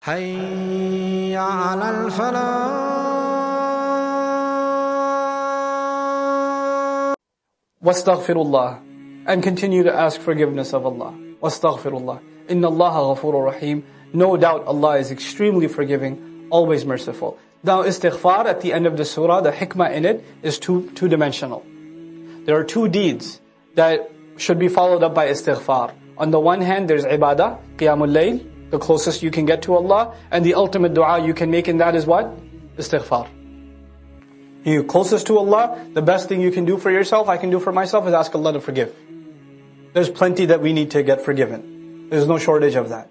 حي على الفلاح. Wastaghfirullah, and continue to ask forgiveness of Allah. Wastaghfirullah. Inna Allaha ghafurur rahim. No doubt Allah is extremely forgiving, always merciful. Now istighfar at the end of the surah, the hikmah in it is two-dimensional. There are two deeds that should be followed up by istighfar. On the one hand, there's ibadah, qiyamul layl, the closest you can get to Allah, and the ultimate dua you can make in that is what? Istighfar. You're closest to Allah, the best thing you can do for yourself, I can do for myself, is ask Allah to forgive. There's plenty that we need to get forgiven. There's no shortage of that.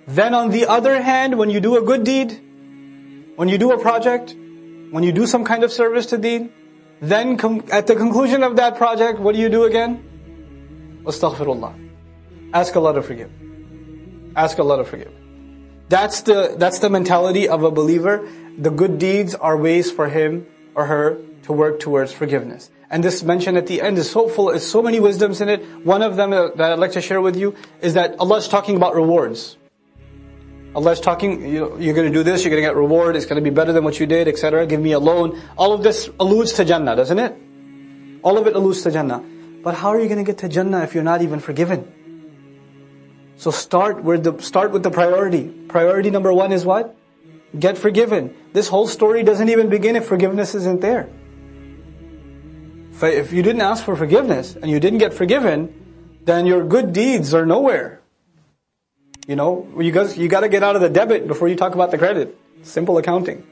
Then on the other hand, when you do a good deed, when you do a project, when you do some kind of service to deen, then at the conclusion of that project, what do you do again? Astaghfirullah. Ask Allah to forgive. Ask Allah to forgive. That's the mentality of a believer. The good deeds are ways for him or her to work towards forgiveness. And this mention at the end is so full, there's so many wisdoms in it. One of them that I'd like to share with you is that Allah is talking about rewards. Allah is talking, you're going to do this, you're going to get reward, it's going to be better than what you did, etc. Give me a loan. All of this alludes to Jannah, doesn't it? All of it alludes to Jannah. But how are you going to get to Jannah if you're not even forgiven? So start with the priority. Priority number one is what? Get forgiven. This whole story doesn't even begin if forgiveness isn't there. If you didn't ask for forgiveness and you didn't get forgiven, then your good deeds are nowhere. You got to get out of the debit before you talk about the credit. Simple accounting.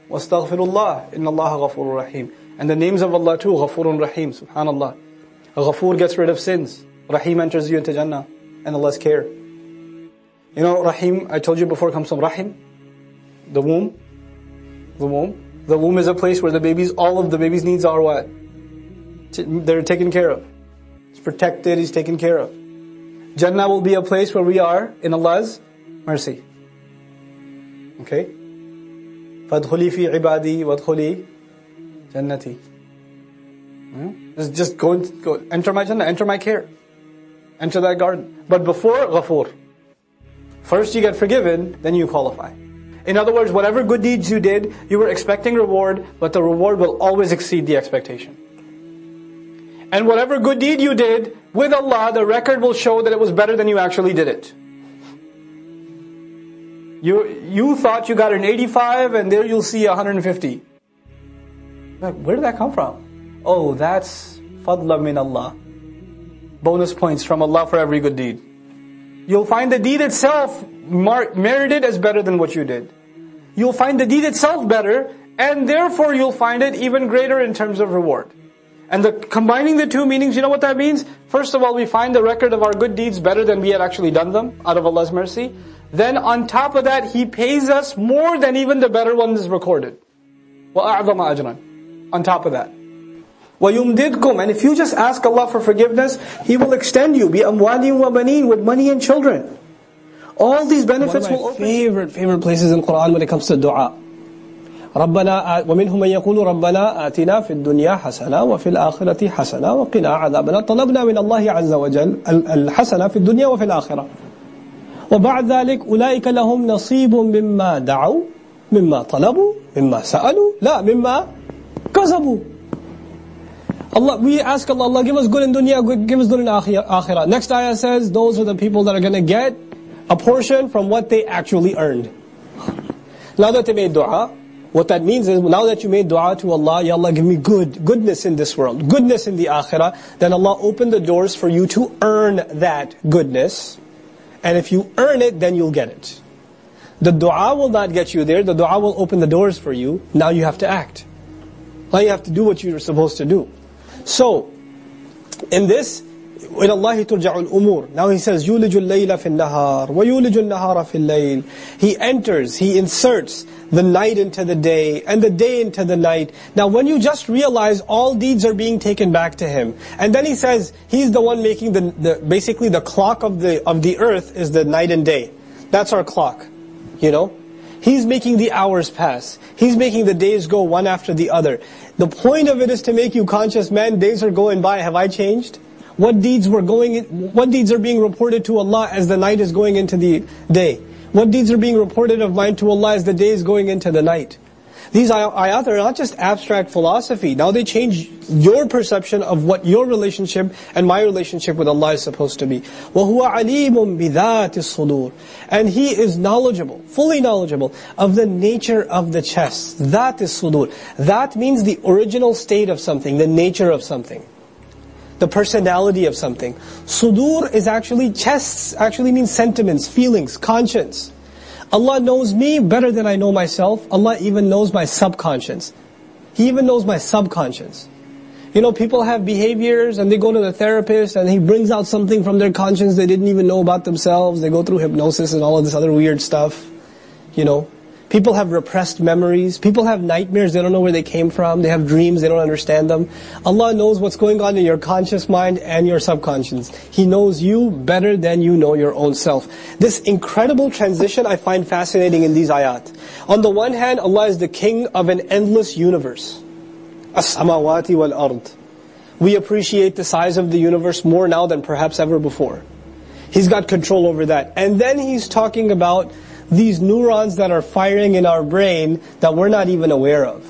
Wastaghfirullah, inna Allaha ghafurur rahim. And the names of Allah too, Ghafurun Rahim, subhanallah. Ghafur gets rid of sins. Rahim enters you into Jannah and Allah's care. Rahim, I told you before, comes from Rahim, the womb. The womb. The womb is a place where all of the baby's needs are what? They're taken care of. It's protected, He's taken care of. Jannah will be a place where we are in Allah's mercy. Okay? فَادْخُلِي فِي عِبَادِي وَادْخُلِي جَنَّتِي. Just go, enter my Jannah, enter my care. Enter that garden. But before, Ghafur. First you get forgiven, then you qualify. In other words, whatever good deeds you did, you were expecting reward, but the reward will always exceed the expectation. And whatever good deed you did, with Allah, the record will show that it was better than you actually did it. You thought you got an 85, and there you'll see 150. Where did that come from? Oh, that's fadla min Allah. Bonus points from Allah for every good deed. You'll find the deed itself merited as better than what you did. You'll find the deed itself better, and therefore you'll find it even greater in terms of reward. And combining the two meanings, you know what that means? First of all, we find the record of our good deeds better than we had actually done them, out of Allah's mercy. Then on top of that, He pays us more than even the better ones recorded. وَأَعْظَمَ أَجْرًا. On top of that. وَيُمْدِدْكُمْ. And if you just ask Allah for forgiveness, He will extend you. بِأَمْوَالٍ وَبَنِينَ. With money and children. All these benefits will open. One of my favorite places in Quran when it comes to dua. ربنا ومنهم من يقول ربنا آتنا في الدنيا حسنة وفي الآخرة حسنة وقنا عذاب النار. طلبنا من الله عز وجل الحسنة في الدنيا وفي الآخرة. وبعد ذلك أولئك لهم نصيب مما دعوا مما طلبوا مما سألوا لا مما كسبوا. Allah, we ask Allah, give us good in dunya, give us good in akhirah. Next ayah says, those are the people that are going to get a portion from what they actually earned. Now that they made dua, what that means is, now that you made dua to Allah, Ya Allah, give me goodness in this world, goodness in the akhirah, then Allah opened the doors for you to earn that goodness. And if you earn it, then you'll get it. The dua will not get you there, the dua will open the doors for you. Now you have to act. Now you have to do what you're supposed to do. So, in this, إِلَى اللَّهِ تُرْجَعُ الْأُمُورِ. Now He says, يُولِجُ اللَّيْلَ فِي النَّهَارِ وَيُولِجُ النَّهَارَ فِي اللَّيْلِ. He enters, He inserts the night into the day, and the day into the night. Now when you just realize all deeds are being taken back to Him, and then He says, He's the one making basically the clock of the earth is the night and day. That's our clock, He's making the hours pass. He's making the days go one after the other. The point of it is to make you conscious, man, days are going by, have I changed? What deeds are being reported to Allah as the night is going into the day? What deeds are being reported of mine to Allah as the day is going into the night. These ayat are not just abstract philosophy. Now they change your perception of what your relationship and my relationship with Allah is supposed to be. وَهُوَ عَلِيمٌ بِذَاتِ الصُّدُورِ. And He is knowledgeable, fully knowledgeable of the nature of the chest. That is sudur. That means the original state of something, the nature of something, the personality of something. Sudur is actually, chests actually means sentiments, feelings, conscience. Allah knows me better than I know myself. Allah even knows my subconscious. He even knows my subconscious. You know, people have behaviors and they go to the therapist and he brings out something from their conscience they didn't even know about themselves. They go through hypnosis and all of this other weird stuff. You know, people have repressed memories. People have nightmares, they don't know where they came from. They have dreams, they don't understand them. Allah knows what's going on in your conscious mind and your subconscious. He knows you better than you know your own self. This incredible transition I find fascinating in these ayat. On the one hand, Allah is the king of an endless universe. As-samawati wal-ard. We appreciate the size of the universe more now than perhaps ever before. He's got control over that. And then He's talking about these neurons that are firing in our brain that we're not even aware of.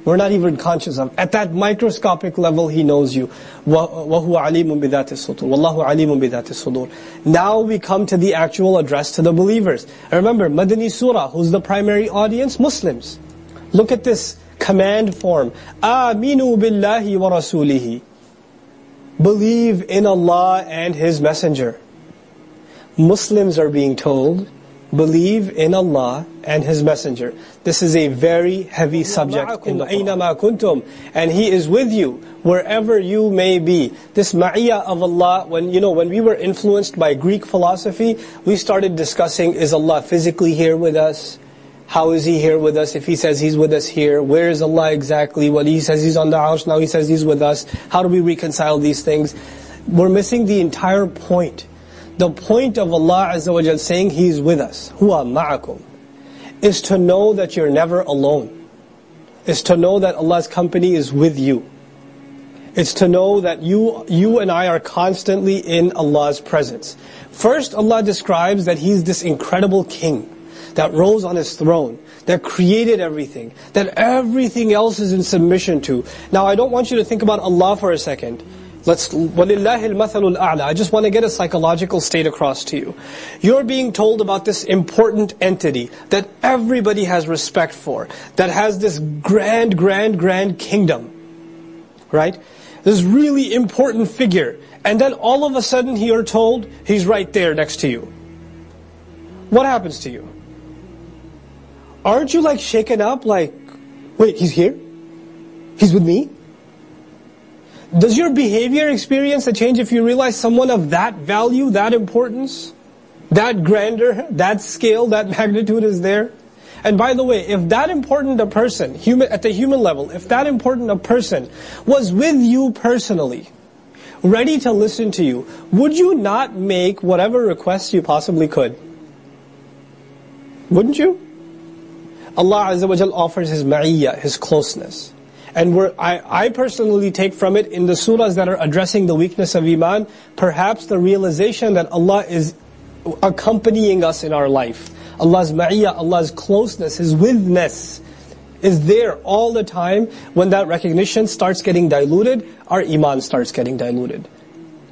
We're not even conscious of. At that microscopic level, He knows you. وَهُوَ عَلِيمٌ بِذَاتِ الصُّدُورِ وَاللَّهُ عَلِيمٌ بِذَاتِ الصُّدُورِ. Now we come to the actual address to the believers. Remember, Madani Surah, who's the primary audience? Muslims. Look at this command form. آمِنُوا بِاللَّهِ وَرَسُولِهِ. Believe in Allah and His Messenger. Muslims are being told, believe in Allah and His Messenger. This is a very heavy subject in the Quran. And He is with you wherever you may be. This ma'iyah of Allah, when we were influenced by Greek philosophy, we started discussing, is Allah physically here with us? How is He here with us? If He says He's with us here, where is Allah exactly? Well, He says He's on the arsh, now He says He's with us. How do we reconcile these things? We're missing the entire point. The point of Allah Azza wa Jal saying He's with us, huwa ma'akum, is to know that you're never alone. Is to know that Allah's company is with you. It's to know that you and I are constantly in Allah's presence. First, Allah describes that He's this incredible king that rose on His throne, that created everything, that everything else is in submission to. Now, I don't want you to think about Allah for a second. وَلِلَّهِ الْمَثَلُ الْأَعْلَى. I just want to get a psychological state across to you. You're being told about this important entity that everybody has respect for, that has this grand kingdom, right? This really important figure. And then all of a sudden you're told, He's right there next to you. What happens to you? Aren't you like shaken up, like, wait, He's here? He's with me? Does your behavior experience a change if you realize someone of that value, that importance, that grandeur, that scale, that magnitude is there? And by the way, if that important a person, at the human level, if that important a person was with you personally, ready to listen to you, would you not make whatever requests you possibly could? Wouldn't you? Allah Azza wa Jal offers His ma'iyyah, His closeness. And I personally take from it, in the surahs that are addressing the weakness of iman, perhaps the realization that Allah is accompanying us in our life. Allah's ma'iyyah, Allah's closeness, His withness is there all the time. When that recognition starts getting diluted, our iman starts getting diluted.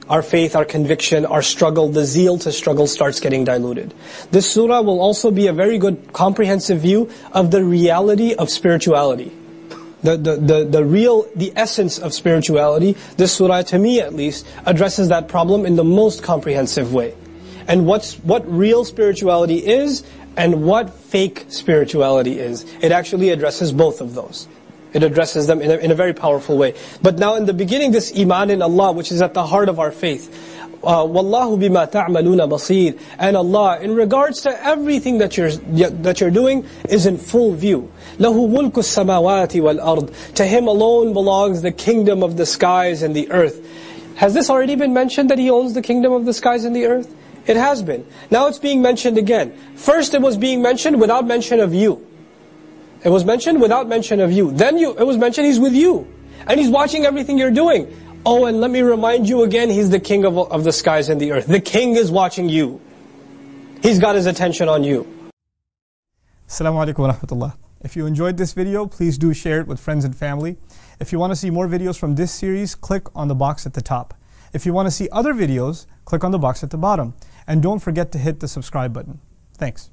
Our faith, our conviction, our struggle, the zeal to struggle starts getting diluted. This surah will also be a very good comprehensive view of the reality of spirituality. The essence of spirituality. This surah, to me at least, addresses that problem in the most comprehensive way. And what real spirituality is, and what fake spirituality is. It actually addresses both of those. It addresses them in a very powerful way. But now in the beginning, this iman in Allah, which is at the heart of our faith. وَاللَّهُ بِمَا تَعْمَلُونَ بَصِيرٌ. And Allah, in regards to everything that you're doing, is in full view. لَهُ مُلْكُ السَّمَاوَاتِ وَالْأَرْضِ. To Him alone belongs the kingdom of the skies and the earth. Has this already been mentioned, that He owns the kingdom of the skies and the earth? It has been. Now it's being mentioned again. First it was being mentioned without mention of you. It was mentioned without mention of you. Then it was mentioned He's with you. And He's watching everything you're doing. Oh, and let me remind you again, He's the king of the skies and the earth. The king is watching you. he's got his attention on you. Assalamu alaikum wa rahmatullah. If you enjoyed this video, please do share it with friends and family. If you want to see more videos from this series, click on the box at the top. If you want to see other videos, click on the box at the bottom. And don't forget to hit the subscribe button. Thanks.